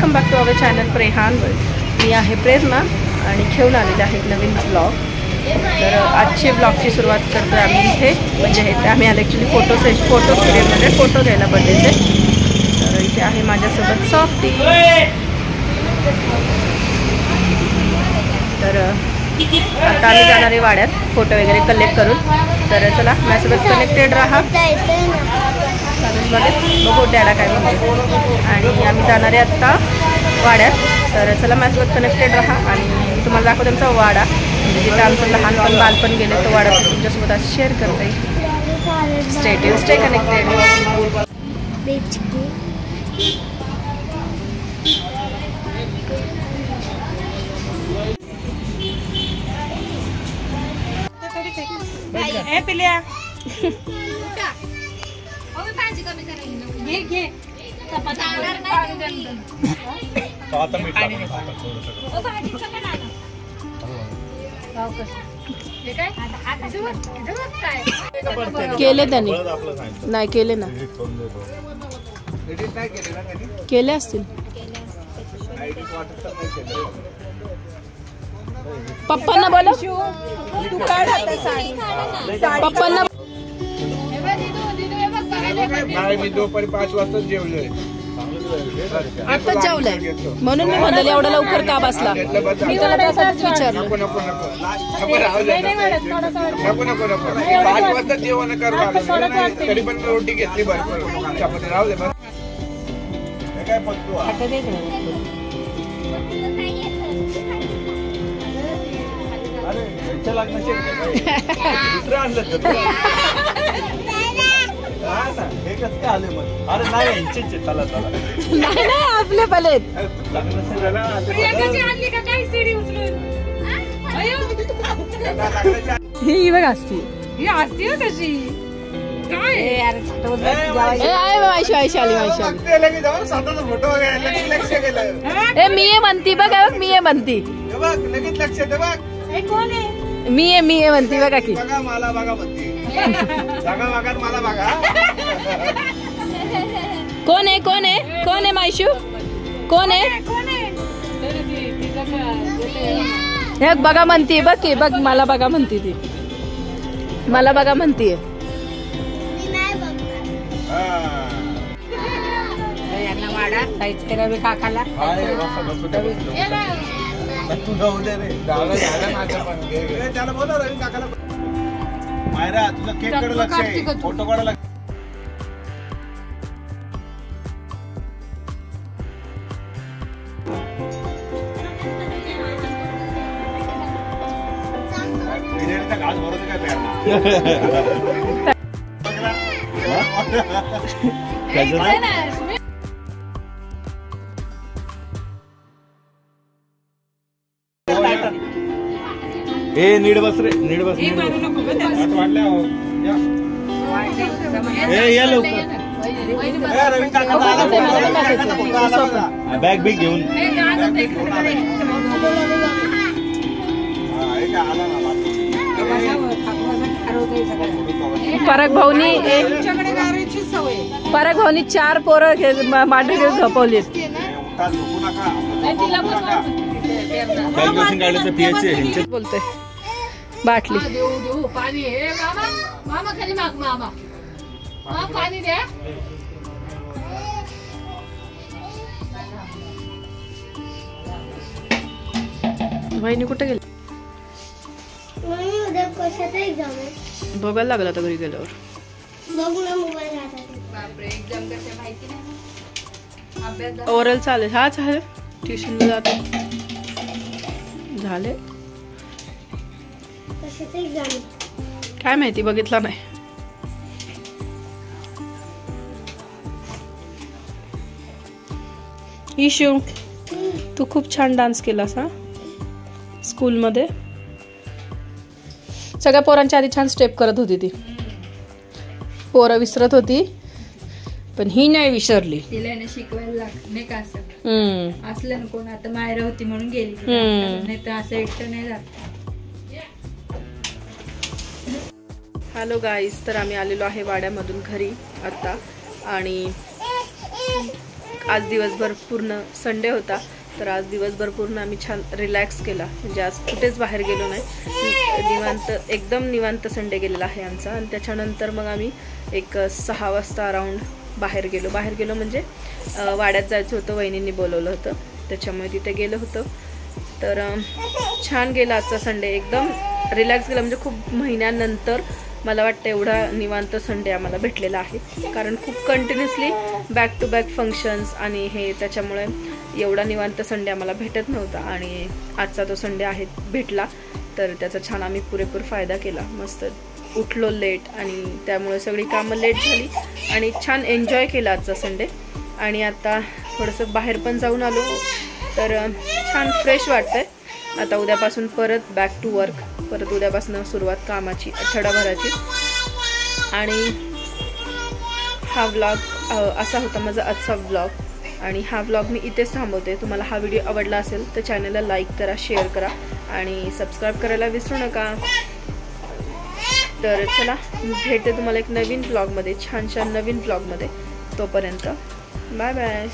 Welcome back to our channel Prehan world. मी आहे प्रेरणा आणि घेऊन आलेले आहे एक नवीन ब्लॉग। तर आजची ब्लॉगची सुरुवात करतो आम्ही इथे, म्हणजे इथे आम्ही आले ॲक्च्युली फोटो स्टुडिओमध्ये फोटो घ्यायला बर्थडेचे। तर इथे आहे माझ्यासोबत सॉफ्टी। तर आता आम्ही जाणार आहे वाड्यात फोटो वगैरे कलेक्ट करून। तर चला माझ्यासोबत कनेक्टेड राहा, बघू डॅडा काय म्हणते। आणि आम्ही जाणार आहे आत्ता वाड्यात, तर चला माझ्यासोबत कनेक्टेड राहा आणि मी तुम्हाला दाखवते आमचा वाडा, म्हणजे जिथे आमचं लहानपण बालपण गेले तो वाडा तुमच्यासोबत आज शेअर करते। Stay tuned, stay connected. ए पिल्या भाजी कमी करायची, घे घे चपाती केले त्यांनी नाही केले ना, केले असतील। पप्पांना बोला, पप्पांना मी दुपारी 5 वाजता जेवलोय, आता जेवलंय म्हणून मी म्हणाले एवढा लवकर का बसला। मी त्याला त्यासाठीच विचारलं। नको नको नको नको नको नको 5 वाजता जेवण करू, तरी पण रोटी घेतली भरपूर, चपाती राहू दे बस। काय पत्तू अरे याच्या लग्नाचे दुसरं आणलं हे कसं काय आले मग? अरे नाही यांचे चला चला नाही आपले पलेत ही बघ असती, ही असती हो कशी काय फोटो ए मी ये म्हणती बघ, मी ये म्हणती, लगेच लक्ष दे बघ मी ये म्हणती बघा की बघा मला बघा म्हणती बघा बघा मला बघा। कोण आहे कोण आहे कोण आहे मायशू, कोण आहे हे बघा म्हणती, बघ की बघ मला बघा म्हणती, ती मला बघा म्हणतीये। काकाला तू जाऊ दे रे, माझं पण त्याला बोला रवी काकाला। मायरा तुझा केक कडे लक्ष आहे, फोटो काढायला लक्ष। बिर्याणीचा घास भरवतो काय a need bus ray, need बस, वाटल्या या लवकर बॅग बिग घेऊन। पराग भाऊनी 4 पोरं मांडी घेऊन झोपवलीत। बोलते बाटली पाणी मामा खाली माग, मामा पाणी द्या। वहिनी कुठे गेली? बघायला लागला आता घरी गेल्यावर। ओरल चालेल, हा चालेल, ट्युशनला जातो झाले। काय माहिती, बघितला नाही। इशू तू खूप छान डान्स केलास हा स्कूलमध्ये, सगळ्या पोरांच्या आधी छान स्टेप करत होती ती, पोरं विसरत होती पण ही नाही विसरली। तिला शिकवायला नाही का असं असलं ना कोण, आता मायरा होती म्हणून गेली, नाही तर असं एकटं नाही जात। हॅलो गाईज, तर आम्ही आलेलो आहे वाड्यामधून घरी आत्ता, आणि आज दिवसभर पूर्ण संडे होता, तर आज दिवसभर पूर्ण आम्ही छान रिलॅक्स केला. म्हणजे आज कुठेच बाहेर गेलो नाही, निवांत, एकदम निवांत संडे गेलेला आहे आमचा. आणि त्याच्यानंतर मग आम्ही एक 6 वाजता अराऊंड बाहेर गेलो म्हणजे वाड्यात जायचं होतं, वहिनींनी बोलवलं होतं, त्याच्यामुळे तिथे गेलो होतो. तर छान गेला आजचा संडे, एकदम रिलॅक्स गेला. म्हणजे खूप महिन्यानंतर मला वाटतं एवढा निवांत संडे आम्हाला भेटलेला आहे, कारण खूप continuously back to back functions आणि हे, त्याच्यामुळे एवढा निवांत संडे आम्हाला भेटत नव्हता. आणि आजचा तो संडे आहे भेटला, तर त्याचा छान आम्ही पुरेपूर फायदा केला. मस्त उठलो लेट आणि त्यामुळे सगळी कामं लेट झाली आणि छान एन्जॉय केला आजचा संडे. आणि आता थोडंसं बाहेर पण जाऊन आलो, तर छान फ्रेश वाटतंय. आता उद्यापासून परत बॅक टू वर्क, परत उद्यापासून सुरुवात कामाची आठवडाभराची. आणि हा व्लॉग असा होता माझा आजचा व्लॉग, आणि हा व्लॉग मी इथेच थांबवते. तुम्हाला हा व्हिडिओ आवडला असेल तर चॅनलला लाईक करा, शेअर करा आणि सबस्क्राईब करायला विसरू नका. तर चला, भेटते तुम्हाला एक नवीन व्लॉगमध्ये, छान नवीन व्लॉगमध्ये. तोपर्यंत बाय बाय.